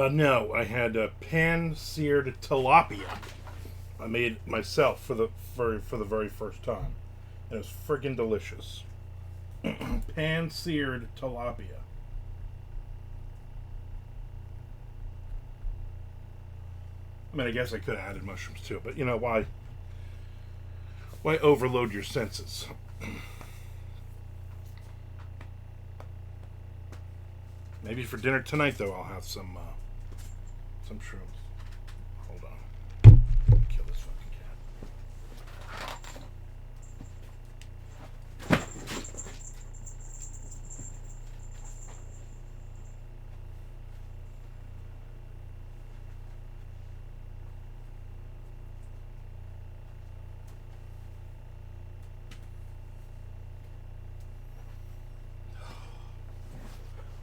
No, I had a pan-seared tilapia. I made myself for the very first time. It was freaking delicious. Pan-seared tilapia. I mean, I guess I could have added mushrooms too, but you know why? Why overload your senses? Maybe for dinner tonight, though, I'll have some shrooms. Hold on. Kill this fucking cat.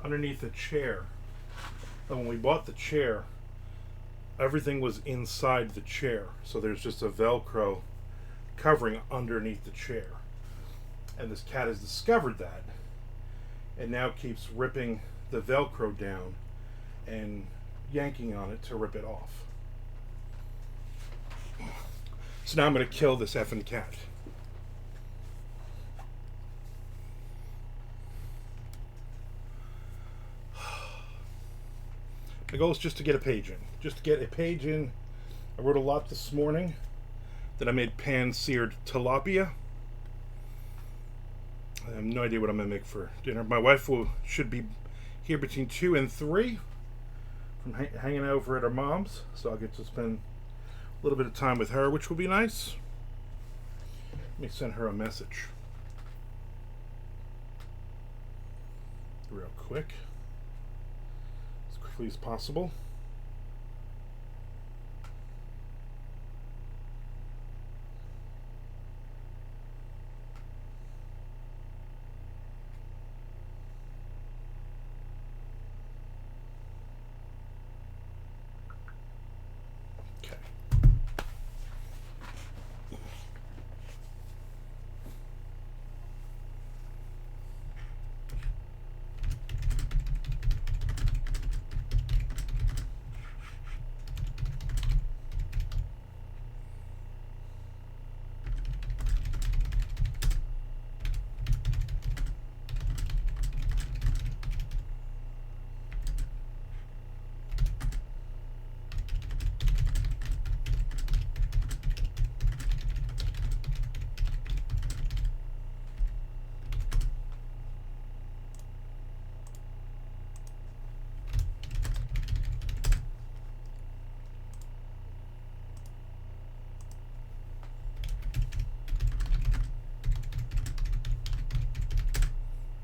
Underneath the chair. And when we bought the chair, everything was inside the chair. So there's just a Velcro covering underneath the chair. And this cat has discovered that and now keeps ripping the Velcro down and yanking on it to rip it off. So now I'm going to kill this effing cat. My goal is just to get a page in. Just to get a page in. I wrote a lot this morning. Then I made pan-seared tilapia. I have no idea what I'm going to make for dinner. My wife should be here between 2 and 3 from hanging over at her mom's. So I'll get to spend a little bit of time with her, which will be nice. Let me send her a message. Real quick. As quickly as possible. Okay.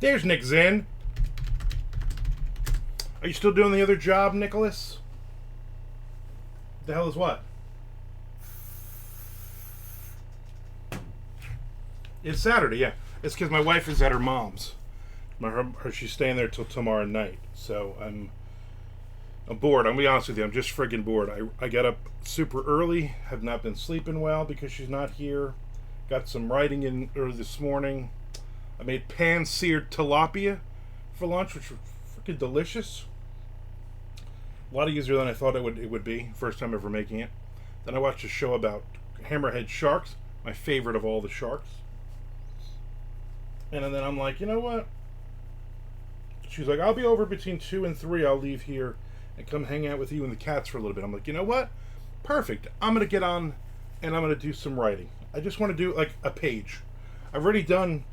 There's Nick Zinn. Are you still doing the other job, Nicholas? The hell is what? It's Saturday, yeah. It's because my wife is at her mom's. She's staying there till tomorrow night. So I'm bored. I'm gonna be honest with you. I'm just friggin' bored. I got up super early. Have not been sleeping well because she's not here. Got some writing in early this morning. I made pan-seared tilapia for lunch, which was freaking delicious. A lot easier than I thought it would be. First time ever making it. Then I watched a show about hammerhead sharks. my favorite of all the sharks. And then I'm like, you know what? She's like, I'll be over between 2 and 3. I'll leave here and come hang out with you and the cats for a little bit. I'm like, you know what? Perfect. I'm going to get on and I'm going to do some writing. I just want to do like a page. I've already done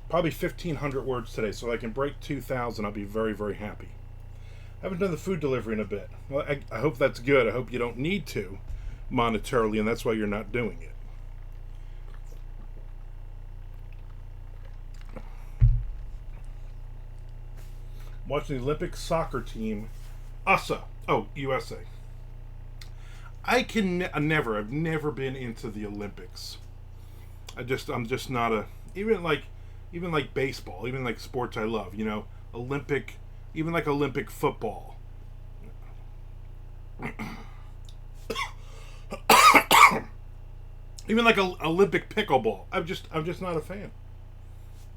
probably 1,500 words today, so I can break 2,000. I'll be very, very happy. I haven't done the food delivery in a bit. Well, I hope that's good. I hope you don't need to monetarily, and that's why you're not doing it. Watching the Olympic soccer team, USA. I've never been into the Olympics. I'm just not a, even like baseball, even like sports I love, Olympic, even like Olympic football. Even like a Olympic pickleball. I'm just not a fan.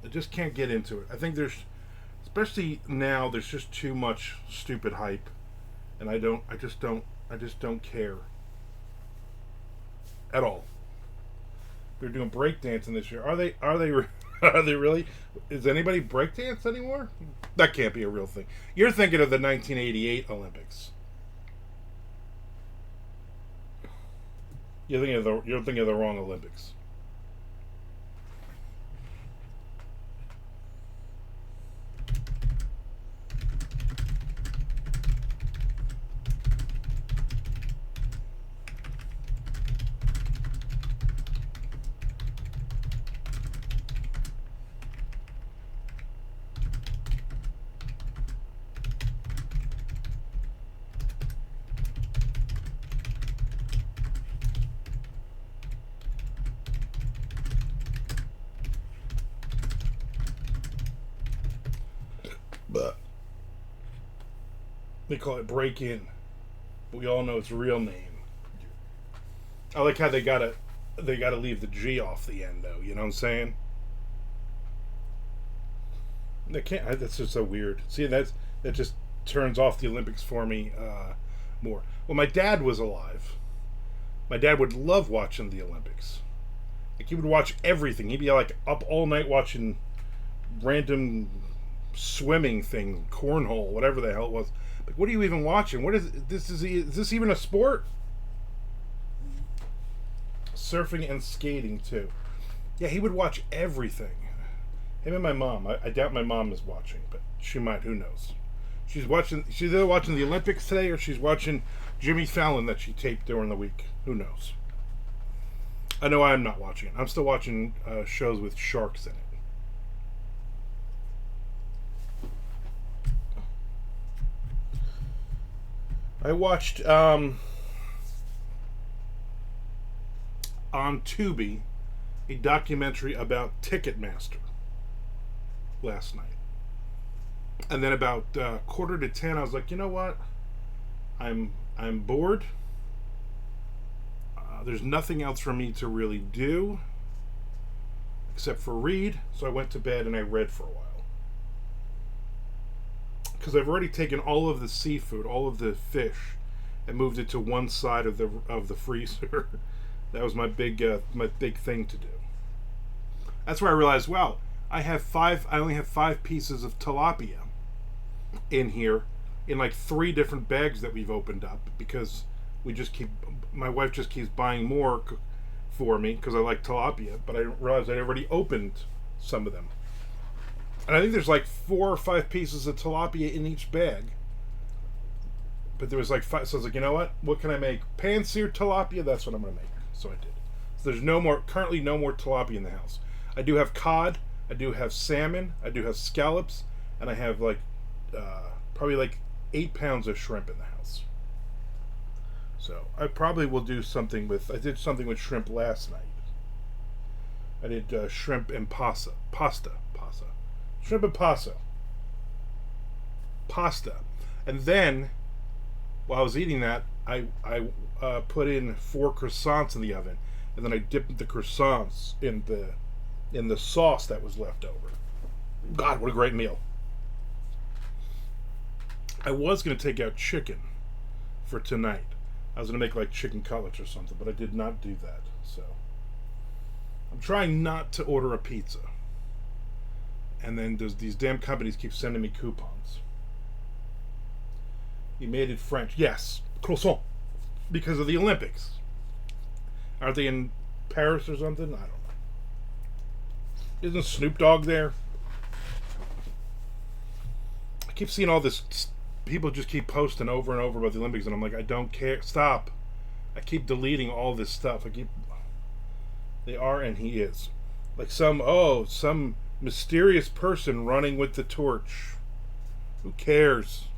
I just can't get into it. I think especially now, there's just too much stupid hype, and I just don't care at all. They're doing breakdancing this year. Are they are they really? Is anybody breakdance anymore? That can't be a real thing. You're thinking of the 1988 Olympics. You're thinking of the wrong Olympics. But they call it break in. But we all know its real name. I like how they gotta leave the G off the end though, you know what I'm saying? They can't. That's just so weird. See, that just turns off the Olympics for me more. When my dad was alive, my dad would love watching the Olympics. Like, he would watch everything. He'd be like up all night watching random swimming thing, cornhole, whatever the hell it was. Like, what are you even watching? What is this? Is this even a sport? Surfing and skating too. Yeah, he would watch everything. Him and my mom. I doubt my mom is watching, but she might. Who knows? She's either watching the Olympics today or she's watching Jimmy Fallon that she taped during the week. Who knows? I know I'm not watching it. I'm still watching shows with sharks in it. I watched on Tubi a documentary about Ticketmaster last night. And then about 9:45, I was like, you know what? I'm bored. There's nothing else for me to really do except for read. So I went to bed and I read for a while. Because I've already taken all of the seafood, all of the fish, and moved it to one side of the freezer. That was my big thing to do. That's where I realized, wow, I only have 5 pieces of tilapia in here, in like 3 different bags that we've opened up, because my wife just keeps buying more for me because I like tilapia, but I realized I'd already opened some of them. And I think there's like 4 or 5 pieces of tilapia in each bag. But there was like 5, so I was like, you know what can I make? Pan-seared tilapia, that's what I'm going to make. So I did. So there's currently no more tilapia in the house. I do have cod, I do have salmon, I do have scallops, and I have like probably like 8 pounds of shrimp in the house. So I probably will do something I did something with shrimp last night. I did shrimp and pasta. Shrimp and pasta. And then, while I was eating that, I put in 4 croissants in the oven, and then I dipped the croissants in the sauce that was left over. God, what a great meal. I was going to take out chicken for tonight. I was going to make like chicken cutlets or something, but I did not do that. So I'm trying not to order a pizza. And then these damn companies keep sending me coupons. You made it French. Yes, croissant. Because of the Olympics. Aren't they in Paris or something? I don't know. Isn't Snoop Dogg there? I keep seeing all this. People just keep posting over and over about the Olympics, and I'm like, I don't care. Stop. I keep deleting all this stuff. They are, and he is. Like some mysterious person running with the torch. Who cares?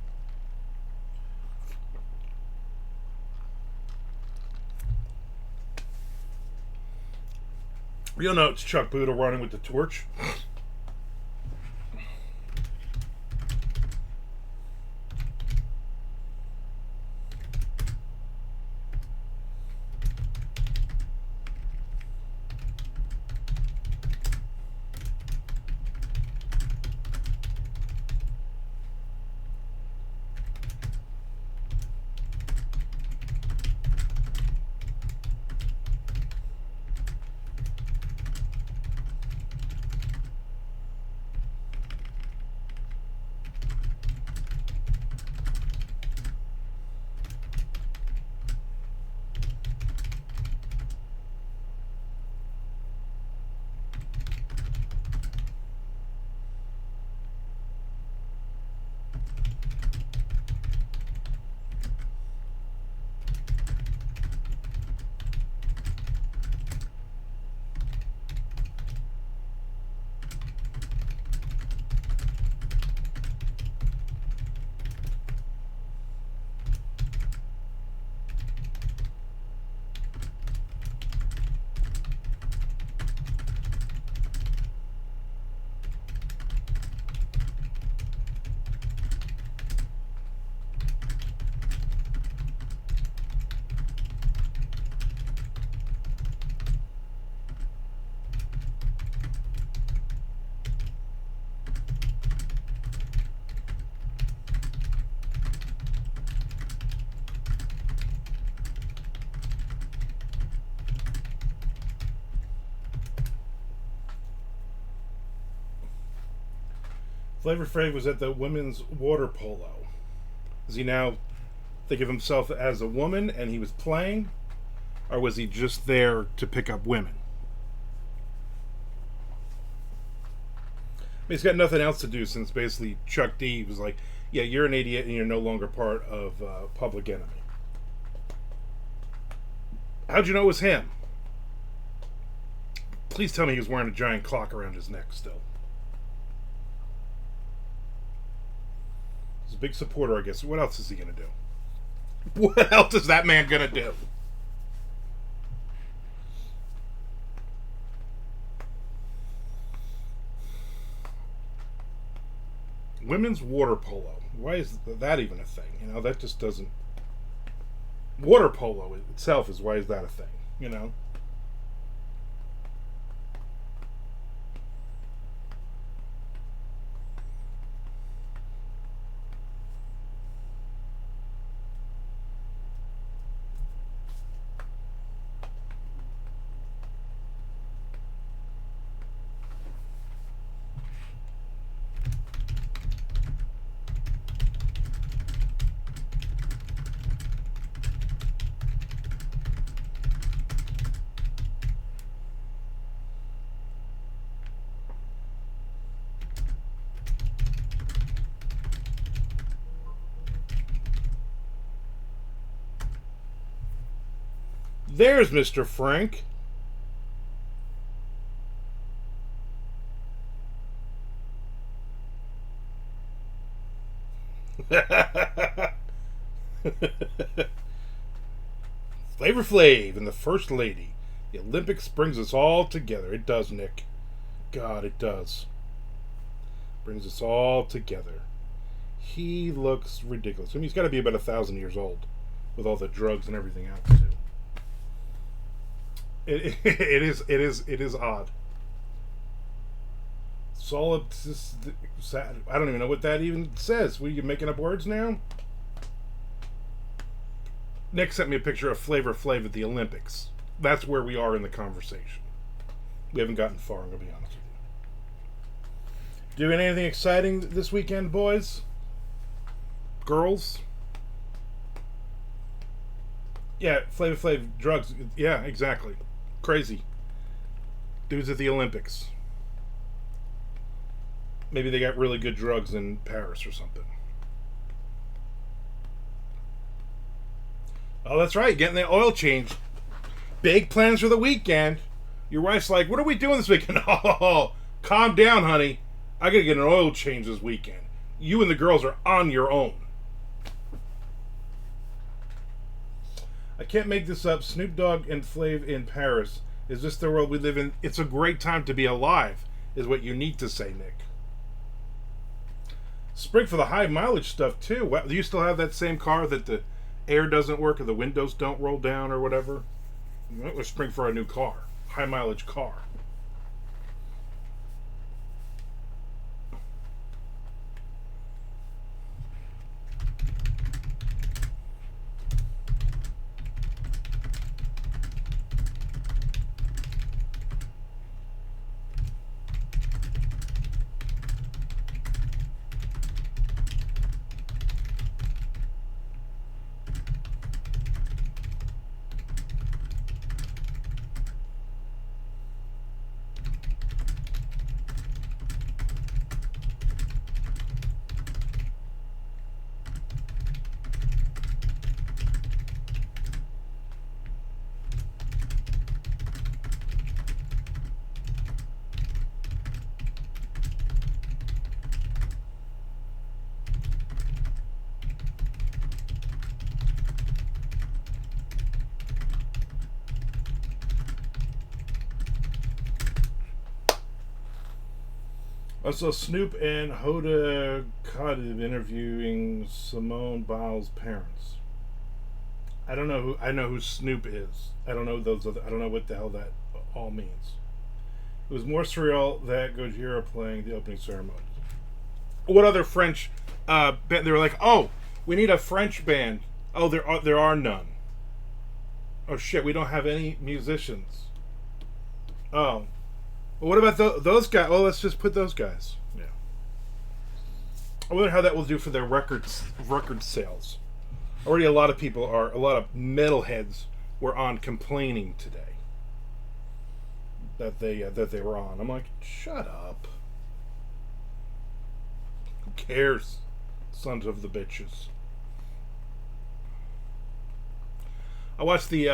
You'll know it's Chuck Buda running with the torch. Flavor Flav was at the women's water polo. Does he now think of himself as a woman and he was playing? Or was he just there to pick up women? I mean, he's got nothing else to do since basically Chuck D was like, yeah, you're an idiot and you're no longer part of Public Enemy. How'd you know it was him? Please tell me he was wearing a giant clock around his neck still. He's a big supporter, I guess. What else is he going to do? What else is that man going to do? Women's water polo. Why is that even a thing? You know, that just doesn't... Water polo itself is, why is that a thing? You know? There's Mr. Frank. Flavor Flav and the First Lady. The Olympics brings us all together. It does, Nick. God, it does. Brings us all together. He looks ridiculous. I mean, he's got to be about 1,000 years old with all the drugs and everything else too. It is odd. Solid. I don't even know what that even says. What, are you making up words now? Nick sent me a picture of Flavor Flav at the Olympics. That's where we are in the conversation. We haven't gotten far, I'm going to be honest with you. Doing anything exciting this weekend, boys? Girls? Yeah, Flavor Flav drugs. Yeah, exactly. Crazy. Dudes at the Olympics. Maybe they got really good drugs in Paris or something. Oh, that's right. Getting the oil change. Big plans for the weekend. Your wife's like, what are we doing this weekend? Oh, calm down, honey. I gotta get an oil change this weekend. You and the girls are on your own. I can't make this up. Snoop Dogg and Flav in Paris. Is this the world we live in? It's a great time to be alive, is what you need to say, Nick. Spring for the high mileage stuff, too. Do you still have that same car that the air doesn't work or the windows don't roll down or whatever? Let's spring for a new car. High mileage car. I saw Snoop and Hoda Khatib interviewing Simone Biles' parents. I don't know who. I know who Snoop is. I don't know those other. I don't know what the hell that all means. It was more surreal that Gojira playing the opening ceremony. What other French band? They were like, oh, we need a French band. Oh, there are none. Oh shit, we don't have any musicians. Oh. Well, what about those guys? Oh, let's just put those guys. Yeah. I wonder how that will do for their record sales. Already, a lot of metalheads were on complaining today that they were on. I'm like, shut up. Who cares, sons of the bitches? I watched the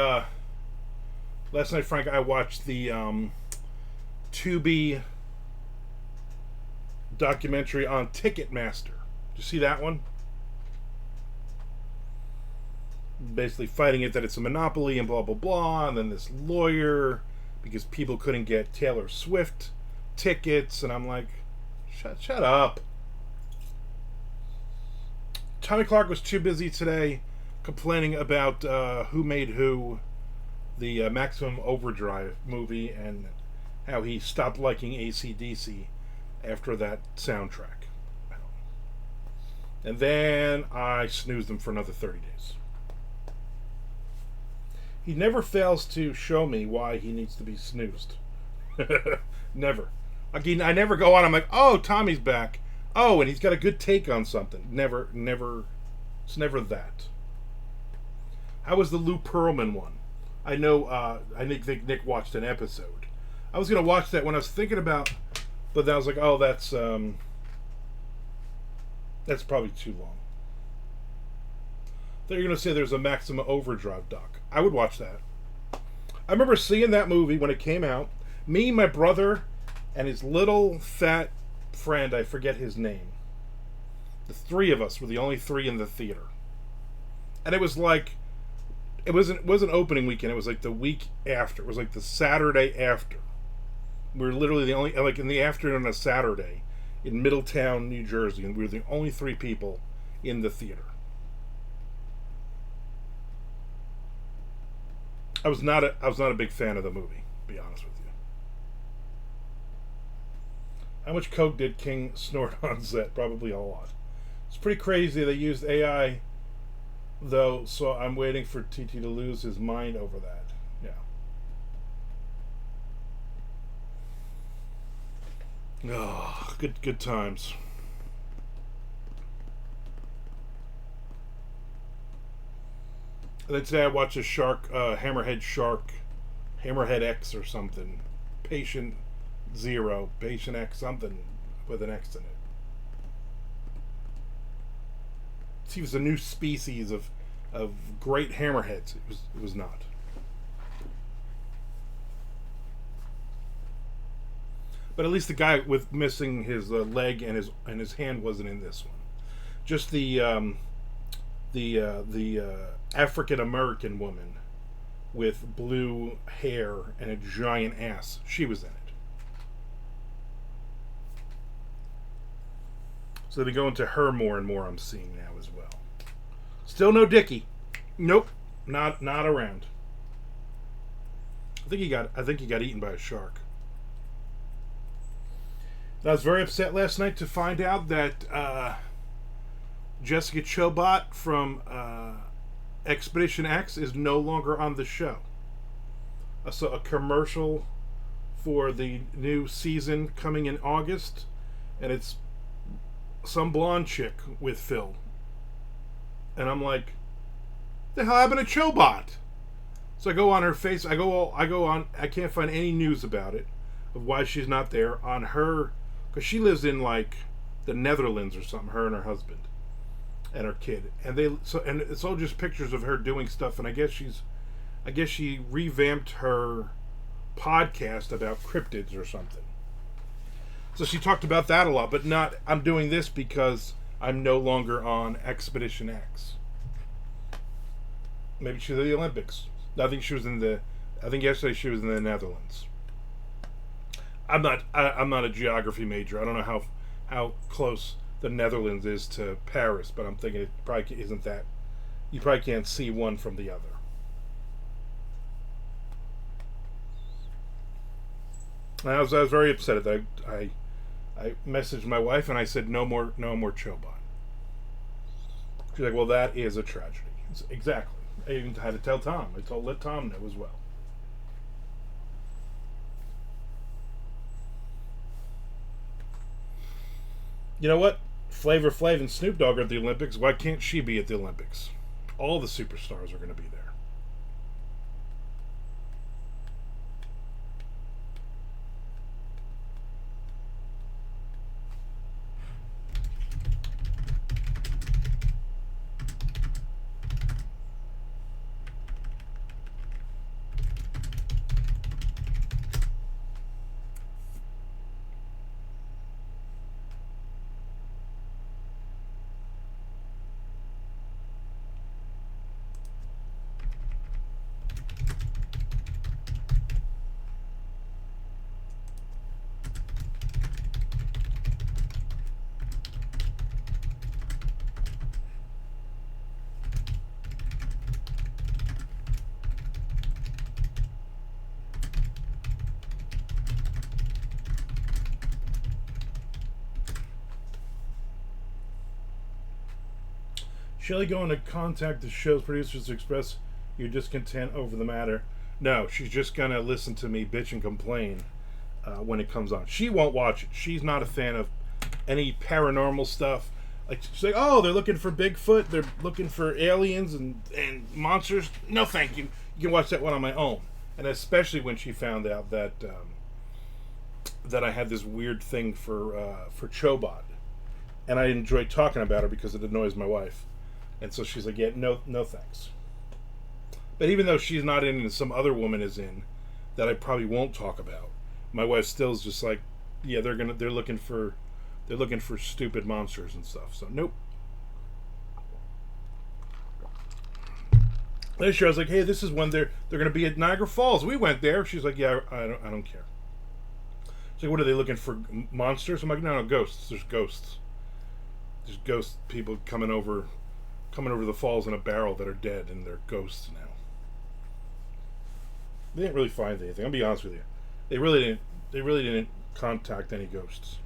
last night, Frank. I watched the Tubi documentary on Ticketmaster. Did you see that one? Basically fighting it that it's a monopoly and blah blah blah, and then this lawyer because people couldn't get Taylor Swift tickets, and I'm like, shut up. Tommy Clark was too busy today complaining about Who Made Who, the Maximum Overdrive movie, and how he stopped liking AC/DC after that soundtrack. And then I snoozed him for another 30 days. He never fails to show me why he needs to be snoozed. Never. Like I never go on, I'm like, oh, Tommy's back. Oh, and he's got a good take on something. Never. It's never that. How was the Lou Pearlman one? I know, I think Nick watched an episode. I was going to watch that when I was thinking about, but then I was like, oh, that's probably too long. I thought you were going to say there's a Maximum Overdrive doc. I would watch that. I remember seeing that movie when it came out. Me, my brother, and his little fat friend, I forget his name. The three of us were the only three in the theater. And it was like, it wasn't opening weekend, it was like the week after. It was like the Saturday after. We were literally the only, like in the afternoon on a Saturday in Middletown, New Jersey, and we were the only three people in the theater. I was not a big fan of the movie, to be honest with you. How much coke did King snort on set? Probably a lot. It's pretty crazy they used AI, though, so I'm waiting for TT to lose his mind over that. Yeah. Oh, good times. And then today I watched a shark, hammerhead shark, hammerhead X or something. Patient Zero, Patient X something with an X in it. See, it was a new species of great hammerheads. It was not. But at least the guy with missing his leg and his hand wasn't in this one. Just the African American woman with blue hair and a giant ass. She was in it. So they've been going to her more and more. I'm seeing now as well. Still no Dickie. Nope, not around. I think he got eaten by a shark. I was very upset last night to find out that Jessica Chobot from Expedition X is no longer on the show. I saw a commercial for the new season coming in August, and it's some blonde chick with Phil. And I'm like, the hell happened to Chobot? So I go on her face. I go on. I can't find any news about it, of why she's not there on her, because she lives in like the Netherlands or something. Her and her husband and her kid, and it's all just pictures of her doing stuff. And I guess she revamped her podcast about cryptids or something. So she talked about that a lot, but not, I'm doing this because I'm no longer on Expedition X. Maybe she's at the Olympics. I think yesterday she was in the Netherlands. I'm not a geography major. I don't know how close the Netherlands is to Paris, but I'm thinking it probably isn't that. You probably can't see one from the other. And I was very upset at that. I messaged my wife and I said no more Chobot. She's like, well, that is a tragedy. Exactly. I even had to tell Tom. Let Tom know as well. You know what? Flavor Flav and Snoop Dogg are at the Olympics. Why can't she be at the Olympics? All the superstars are going to be there. Shelley going to contact the show's producers to express your discontent over the matter. No, she's just going to listen to me bitch and complain when it comes on. She won't watch it. She's not a fan of any paranormal stuff. Like, she's like, oh, they're looking for Bigfoot. They're looking for aliens and monsters. No, thank you. You can watch that one on my own. And especially when she found out that that I had this weird thing for Chobot. And I enjoy talking about her because it annoys my wife. And so she's like, yeah, no thanks. But even though she's not in and some other woman is in, that I probably won't talk about, my wife still is just like, yeah, they're looking for stupid monsters and stuff. So nope. Last year I was like, hey, this is when they're gonna be at Niagara Falls. We went there. She's like, yeah, I don't care. She's like, what are they looking for, monsters? I'm like, no, ghosts. There's ghosts. There's ghost people coming over the falls in a barrel that are dead, and they're ghosts now. They didn't really find anything. I'll be honest with you. They really didn't contact any ghosts.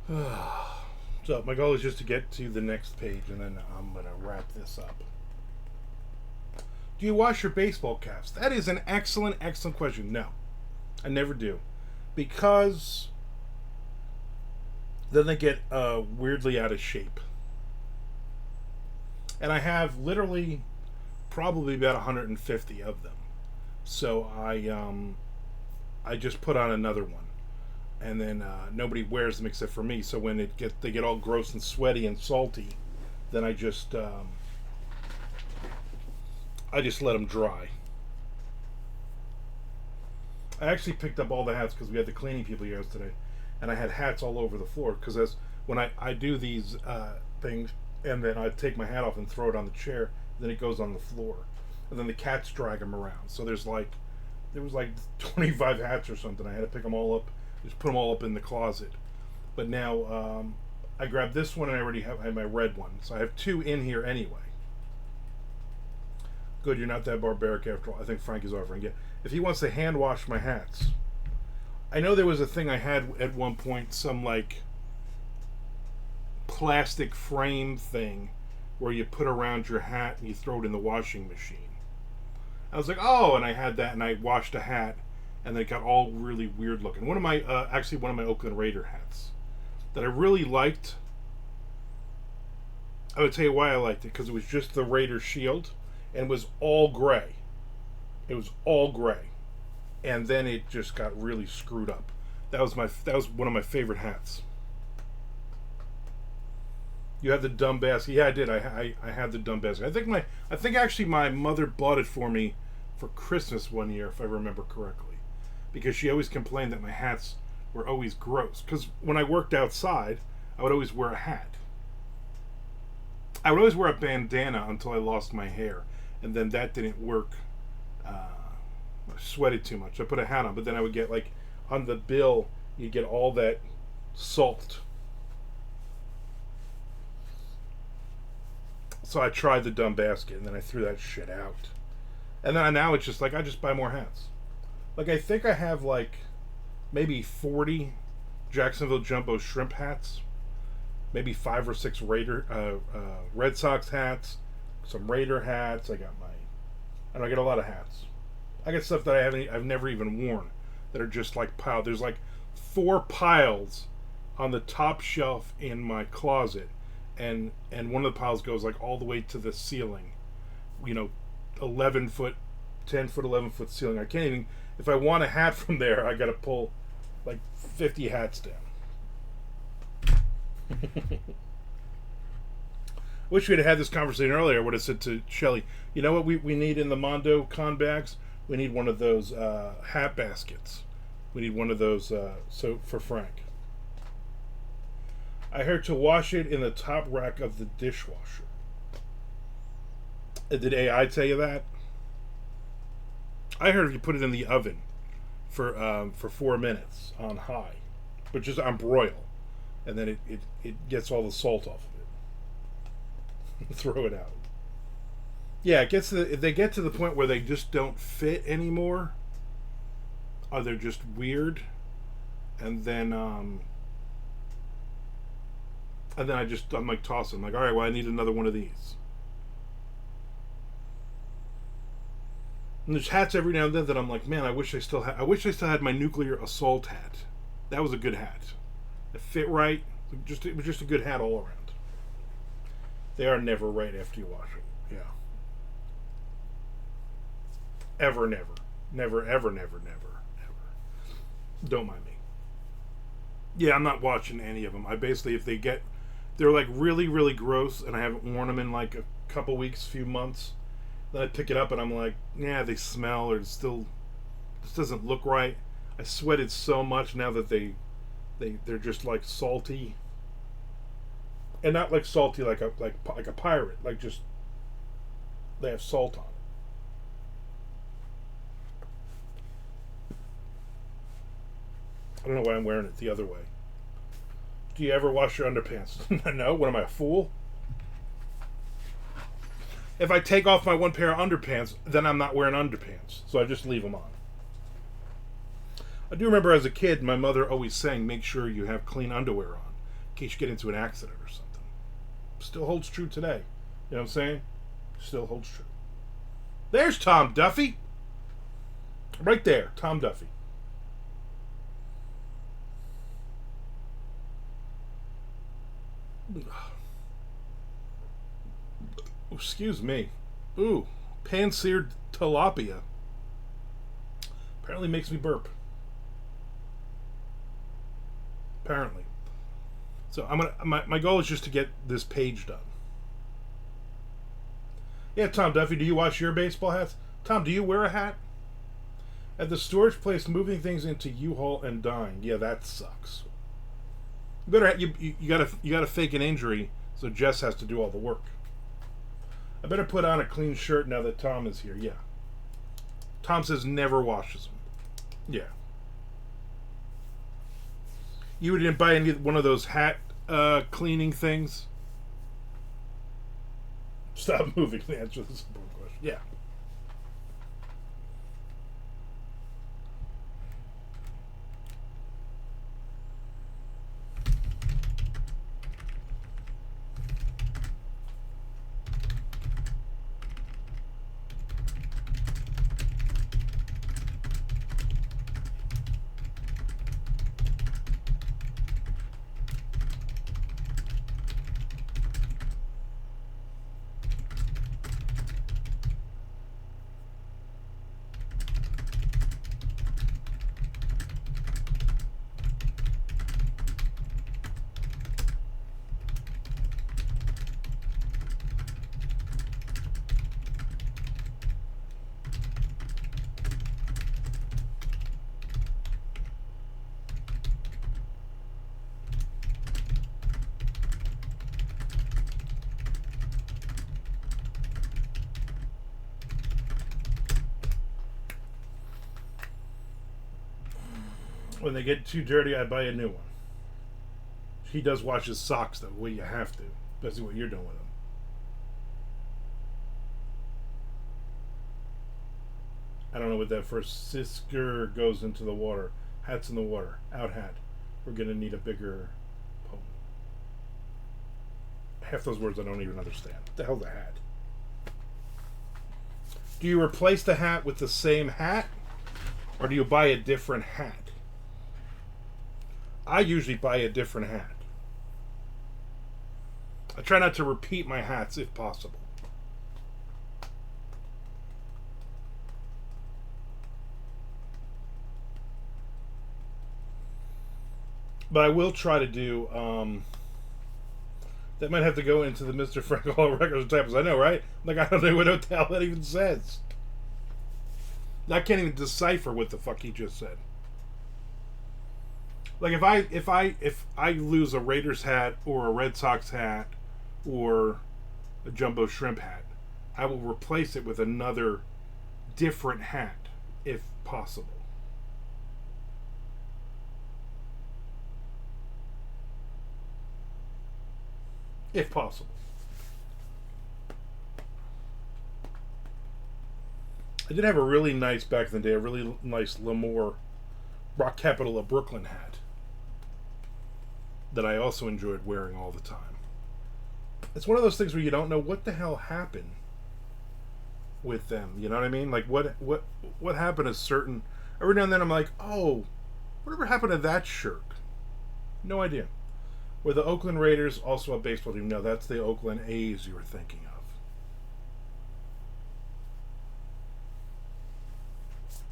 So my goal is just to get to the next page, and then I'm gonna wrap this up. Do you wash your baseball caps? That is an excellent, excellent question. No, I never do, because then they get weirdly out of shape. And I have literally probably about 150 of them. So I just put on another one, and then nobody wears them except for me. So when they get all gross and sweaty and salty, then I just let them dry. I actually picked up all the hats because we had the cleaning people yesterday, and I had hats all over the floor. Because as when I do these things, and then I take my hat off and throw it on the chair, then it goes on the floor, and then the cats drag them around. So there was like 25 hats or something. I had to pick them all up, just put them all up in the closet. But now I grabbed this one, and I already have my red one, so I have two in here anyway. Good, you're not that barbaric after all. I think Frank is offering it. If he wants to hand wash my hats, I know there was a thing I had at one point, some like plastic frame thing where you put around your hat and you throw it in the washing machine. I was like, oh, and I had that, and I washed a hat, and they got all really weird looking. One of my Oakland Raider hats that I really liked. I would tell you why I liked it, because it was just the Raider shield, and it was all gray. It was all gray, and then it just got really screwed up. That was one of my favorite hats. You have the dumb basket. Yeah, I did. I had the dumb basket. I think actually my mother bought it for me for Christmas one year, if I remember correctly, because she always complained that my hats were always gross. Because when I worked outside, I would always wear a hat. I would always wear a bandana until I lost my hair, and then that didn't work. I sweated too much. I put a hat on, but then I would get like on the bill, you get all that salt. So I tried the dumb basket, and then I threw that shit out. And then now it's just like I just buy more hats. Like I think I have like maybe 40 Jacksonville Jumbo shrimp hats, maybe 5 or 6 Red Sox hats, some Raider hats. I get a lot of hats. I got stuff that I've never even worn that are just like piled. There's like 4 piles on the top shelf in my closet. And one of the piles goes like all the way to the ceiling, 11 foot, 10 foot, 11 foot ceiling. I can't even, if I want a hat from there, I got to pull like 50 hats down. Wish we had this conversation earlier. I would have said to Shelly, you know what we need in the Mondo con bags? We need one of those hat baskets. We need one of those so for Frank. I heard to wash it in the top rack of the dishwasher. Did AI tell you that? I heard if you put it in the oven for 4 minutes on high, but just on broil, and then it gets all the salt off of it. Throw it out. Yeah, if they get to the point where they just don't fit anymore, or they're just weird, and then I'm like tossing. I'm like, all right, well, I need another one of these. And there's hats every now and then that I'm like, man, I wish I still had my nuclear assault hat. That was a good hat. It fit right. It was just a good hat all around. They are never right after you wash it. Yeah. Ever, never. Never, ever, never, never, ever. Don't mind me. Yeah, I'm not watching any of them. I basically, if they're like really, really gross, and I haven't worn them in like a couple weeks, few months, then I pick it up and I'm like, yeah, they smell, or this doesn't look right. I sweated so much now that they're just like salty, and not like salty like a pirate, like just they have salt on it. I don't know why I'm wearing it the other way. Do you ever wash your underpants? No? What am I, a fool? If I take off my one pair of underpants, then I'm not wearing underpants. So I just leave them on. I do remember as a kid, my mother always saying, make sure you have clean underwear on. case you get into an accident or something. Still holds true today. You know what I'm saying? Still holds true. There's Tom Duffy. Right there, Tom Duffy. Excuse me. Ooh, pan-seared tilapia. Apparently makes me burp. Apparently. So my goal is just to get this page done. Yeah, Tom Duffy, do you wash your baseball hats? Tom, do you wear a hat? At the storage place, moving things into U-Haul and dying. Yeah, that sucks. You gotta fake an injury, so Jess has to do all the work. I better put on a clean shirt now that Tom is here. Yeah. Tom says never washes them. Yeah. You didn't buy any one of those hat cleaning things? Stop moving. The answer to this important question. Yeah. When they get too dirty, I buy a new one. He does wash his socks, though. Well, you have to. Especially what you're doing with them. I don't know what that first sisker goes into the water. Hat's in the water. Out hat. We're going to need a bigger poem. Half those words I don't even understand. What the hell's a hat? Do you replace the hat with the same hat? Or do you buy a different hat? I usually buy a different hat. I try not to repeat my hats if possible. But I will try to do, that might have to go into the Mr. Frank Hall Records and Typos. I know, right? Like, I don't know what the hell that even says. I can't even decipher what the fuck he just said. Like if I lose a Raiders hat or a Red Sox hat or a jumbo shrimp hat, I will replace it with another different hat if possible. If possible. I did have a really nice, back in the day, a really nice Lemoore Rock Capital of Brooklyn hat that I also enjoyed wearing all the time. It's one of those things where you don't know what the hell happened with them. You know what I mean? Like what happened to certain. Every now and then I'm like, oh, whatever happened to that shirt? No idea. Were the Oakland Raiders also a baseball team? No, that's the Oakland A's you were thinking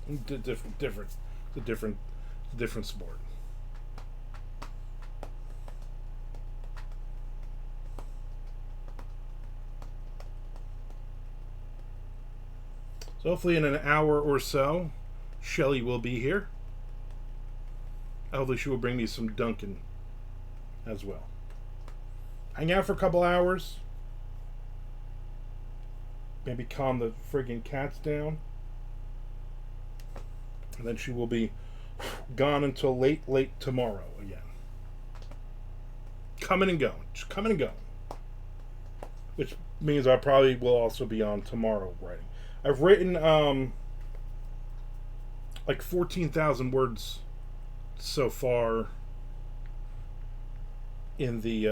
of. Different. It's a different sport. So hopefully in an hour or so, Shelly will be here. Hopefully she will bring me some Dunkin' as well. Hang out for a couple hours. Maybe calm the friggin' cats down. And then she will be gone until late tomorrow again. Coming and going. Just coming and going. Which means I probably will also be on tomorrow writing. I've written like 14,000 words so far in the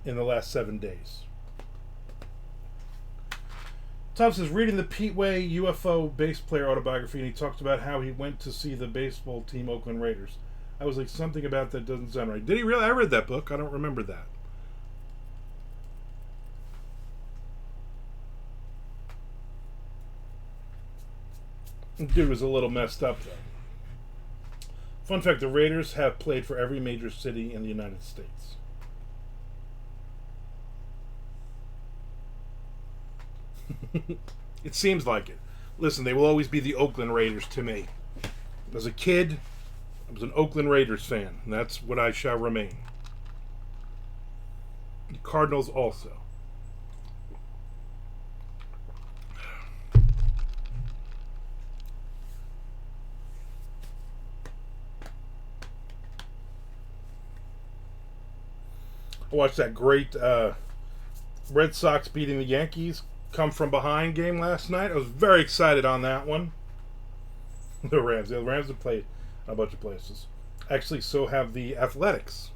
last 7 days. Tom says, reading the Pete Way UFO bass player autobiography, and he talked about how he went to see the baseball team Oakland Raiders. I was like, something about that doesn't sound right. Did he really? I read that book. I don't remember that. Dude was a little messed up, though. Fun fact, the Raiders have played for every major city in the United States. It seems like it. Listen, they will always be the Oakland Raiders to me. As a kid, I was an Oakland Raiders fan, and that's what I shall remain. The Cardinals also. I watched that great Red Sox beating the Yankees come from behind game last night. I was very excited on that one. The Rams have played a bunch of places. Actually, so have the Athletics.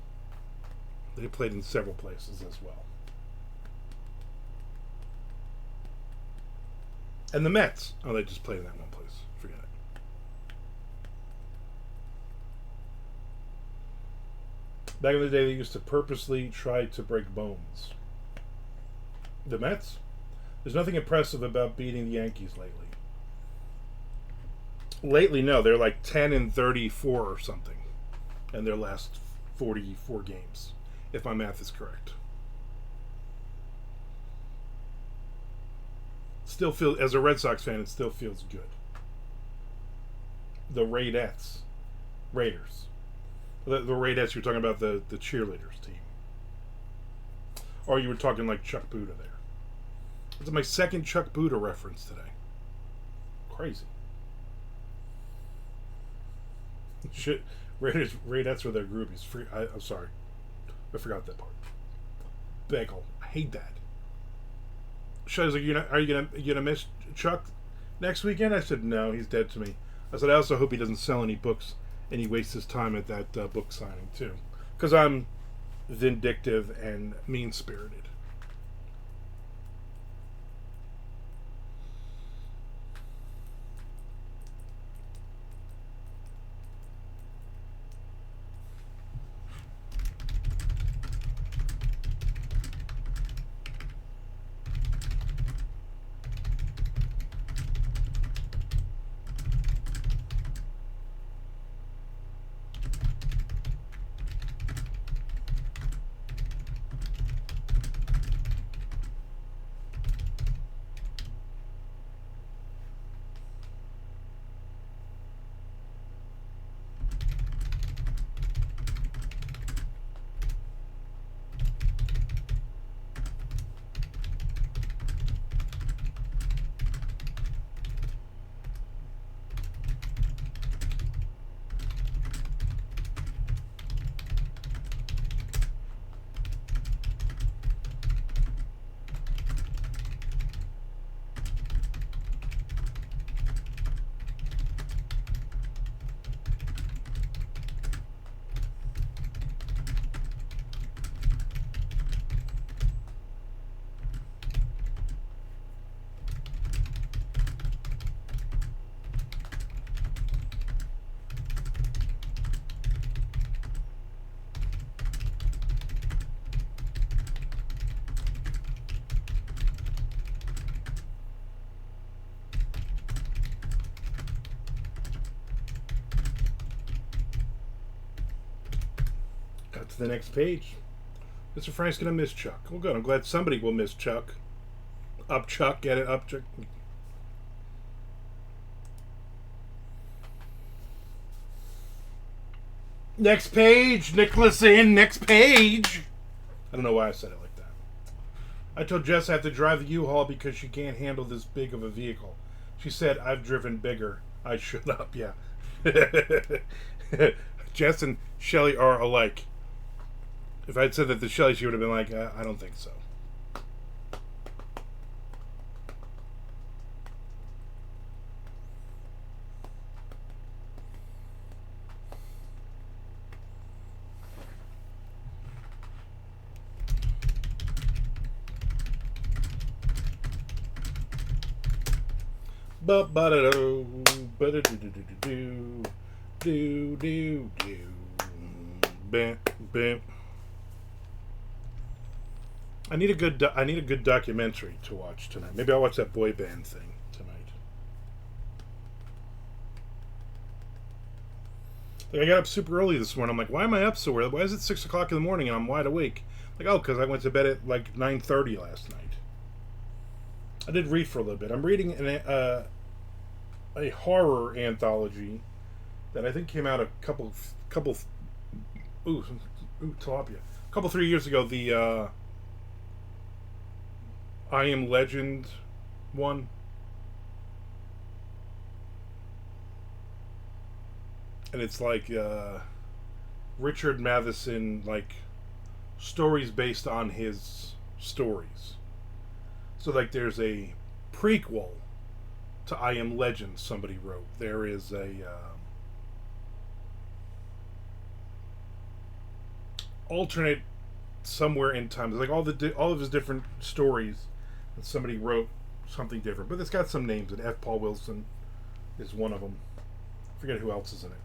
They played in several places as well. And the Mets. Oh, they just played in that one place. Forget it. Back in the day, they used to purposely try to break bones. The Mets? There's nothing impressive about beating the Yankees lately. Lately, no. They're like 10-34 or something in their last 44 games, if my math is correct. Still feel, as a Red Sox fan, it still feels good. The Raiders. The Raidettes, you're talking about the cheerleaders team. Or you were talking like Chuck Buda there. This is my second Chuck Buda reference today. Crazy. Shit. Raidettes were their groupies. I'm sorry. I forgot that part. Bagel. I hate that. Shelley's like, are you gonna miss Chuck next weekend? I said, no, he's dead to me. I said, I also hope he doesn't sell any books and he wastes his time at that book signing too. Because I'm vindictive and mean-spirited. Got to the next page. Mr. Frank's gonna miss Chuck. Well, good. I'm glad somebody will miss Chuck. Up Chuck, get it? Up Chuck. Next page, Nicholas in. Next page. I don't know why I said it like that. I told Jess I have to drive the U-Haul because she can't handle this big of a vehicle. She said, I've driven bigger. I shut up, yeah. Jess and Shelley are alike. If I'd said that to Shelley, she would have been like, I don't think so. Ba ba da do ba da do do do do do do do bam bam. I need a good documentary to watch tonight. Maybe I'll watch that boy band thing tonight. Like I got up super early this morning. I'm like, why am I up so early? Why is it 6 o'clock in the morning and I'm wide awake? Like, oh, because I went to bed at like 9:30 last night. I did read for a little bit. I'm reading a horror anthology that I think came out a tilapia. A couple 3 years ago. The I Am Legend one. And it's like Richard Matheson, like stories based on his stories. So like there's a prequel to I Am Legend somebody wrote. There is a alternate somewhere in time. There's like all of his different stories that somebody wrote something different. But it's got some names. And F. Paul Wilson is one of them. I forget who else is in it.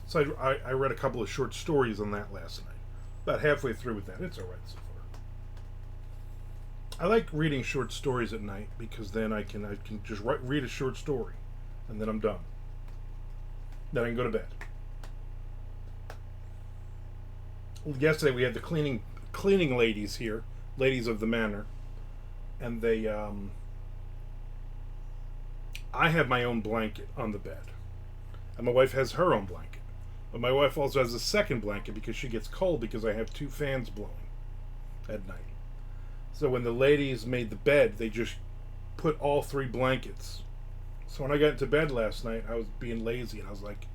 So I read a couple of short stories on that last night. About halfway through with that. It's alright so far. I like reading short stories at night because then I can just read a short story and then I'm done. Then I can go to bed. Yesterday we had the cleaning ladies here, ladies of the manor, and they I have my own blanket on the bed, and my wife has her own blanket. But my wife also has a second blanket because she gets cold because I have two fans blowing at night. So when the ladies made the bed, they just put all three blankets. So when I got into bed last night, I was being lazy and I was like,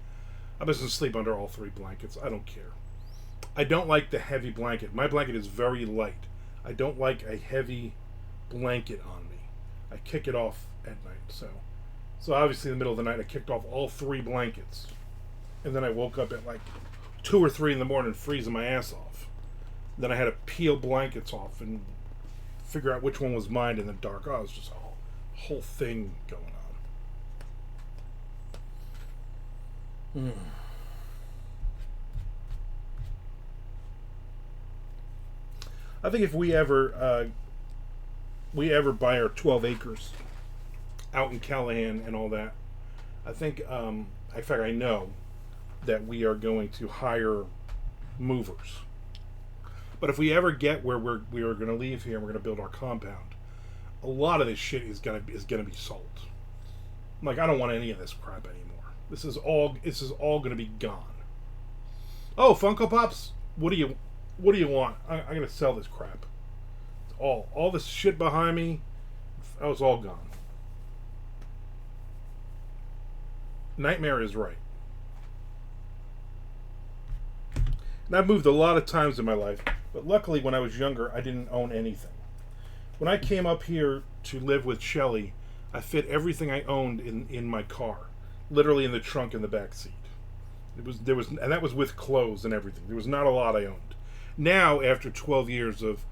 I'm just going to sleep under all three blankets. I don't care. I don't like the heavy blanket. My blanket is very light. I don't like a heavy blanket on me. I kick it off at night. So obviously in the middle of the night, I kicked off all three blankets. And then I woke up at like 2 or 3 in the morning freezing my ass off. Then I had to peel blankets off and figure out which one was mine in the dark. Oh, it was just a whole thing going on. I think if we ever buy our 12 acres out in Callahan and all that, I think, in fact, I know that we are going to hire movers. But if we ever get where we are going to leave here and we're going to build our compound, a lot of this shit is going to be sold. Like, I don't want any of this crap anymore. This is all going to be gone. Oh, Funko Pops, what do you want? I'm going to sell this crap. It's all this shit behind me, that was all gone. Nightmare is right. And I've moved a lot of times in my life, but luckily when I was younger, I didn't own anything. When I came up here to live with Shelly, I fit everything I owned in my car, literally in the trunk in the back seat. And that was with clothes and everything. There was not a lot I owned. Now, after 12 years of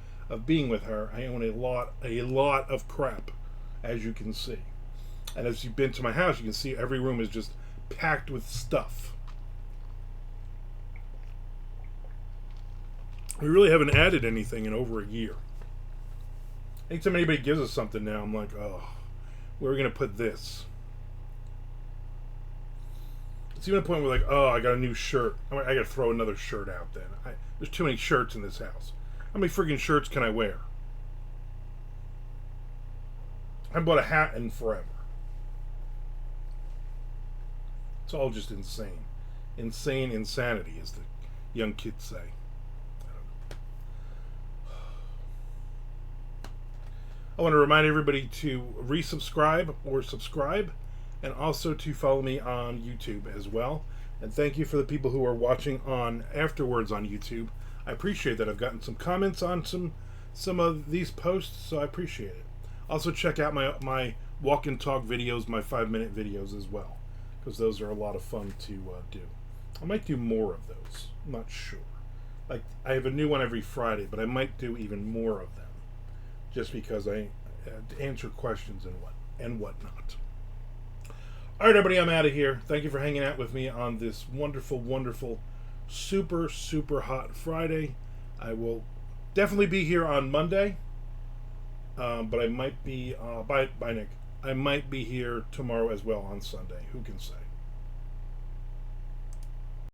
being with her, I own a lot of crap, as you can see. And as you've been to my house, you can see every room is just packed with stuff. We really haven't added anything in over a year. Anytime anybody gives us something now, I'm like, oh, where are we going to put this? It's even a point where like, oh, I got a new shirt. I got to throw another shirt out then. There's too many shirts in this house. How many freaking shirts can I wear? I haven't bought a hat in forever. It's all just insane. Insane insanity, as the young kids say. I want to remind everybody to resubscribe or subscribe, and also to follow me on YouTube as well. And thank you for the people who are watching on afterwards on YouTube. I appreciate that. I've gotten some comments on some of these posts, so I appreciate it. Also check out my walk and talk videos, my 5-minute videos as well, because those are a lot of fun to do. I might do more of those. I'm not sure. Like, I have a new one every Friday, but I might do even more of them, just because I answer questions and whatnot. All right, everybody, I'm out of here. Thank you for hanging out with me on this wonderful, wonderful, super, super hot Friday. I will definitely be here on Monday, but I might be, bye, Nick. I might be here tomorrow as well on Sunday. Who can say?